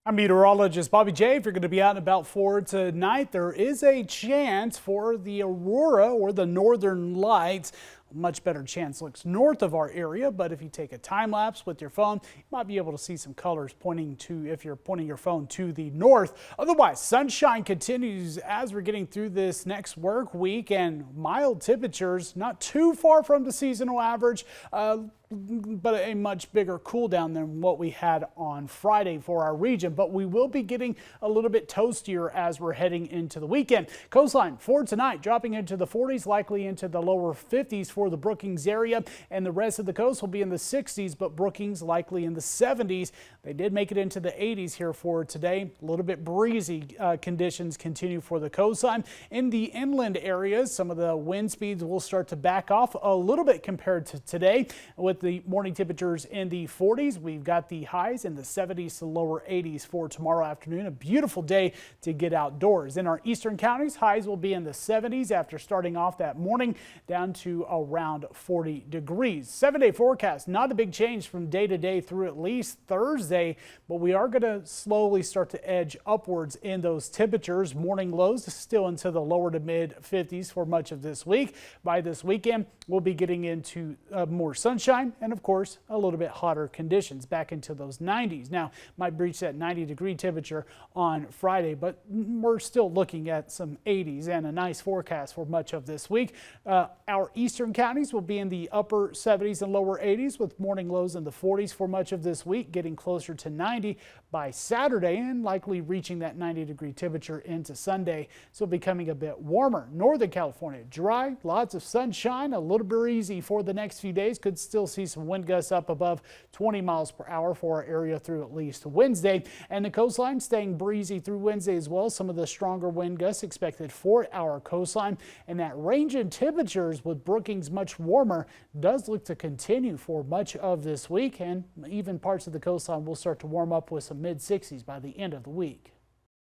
I'm meteorologist Bobby J. If you're going to be out and about for tonight, there is a chance for the aurora or the northern lights. A much better chance looks north of our area, but if you take a time lapse with your phone, you might be able to see some colors pointing to, if you're pointing your phone to the north. Otherwise, sunshine continues as we're getting through this next work week, and mild temperatures not too far from the seasonal average. But a much bigger cool down than what we had on Friday for our region. But we will be getting a little bit toastier as we're heading into the weekend. Coastline for tonight dropping into the 40s, likely into the lower 50s for the Brookings area, and the rest of the coast will be in the 60s, but Brookings likely in the 70s. They did make it into the 80s here for today. A little bit breezy conditions continue for the coastline. In the inland areas, some of the wind speeds will start to back off a little bit compared to today. With the morning temperatures in the 40s, we've got the highs in the 70s to lower 80s for tomorrow afternoon. A beautiful day to get outdoors. In our eastern counties, highs will be in the 70s after starting off that morning, down to around 40 degrees. 7-day forecast, not a big change from day to day through at least Thursday, but we are going to slowly start to edge upwards in those temperatures. Morning lows still into the lower to mid 50s for much of this week. By this weekend, we'll be getting into more sunshine and, of course, a little bit hotter conditions back into those 90s. Now, might breach that 90-degree temperature on Friday, but we're still looking at some 80s and a nice forecast for much of this week. Our eastern counties will be in the upper 70s and lower 80s, with morning lows in the 40s for much of this week, getting closer to 90 by Saturday and likely reaching that 90-degree temperature into Sunday, so becoming a bit warmer. Northern California, dry, lots of sunshine, a little breezy for the next few days. Could still see some wind gusts up above 20 miles per hour for our area through at least Wednesday. And the coastline staying breezy through Wednesday as well. Some of the stronger wind gusts expected for our coastline. And that range in temperatures with Brookings much warmer does look to continue for much of this week. And even parts of the coastline will start to warm up with some mid 60s by the end of the week.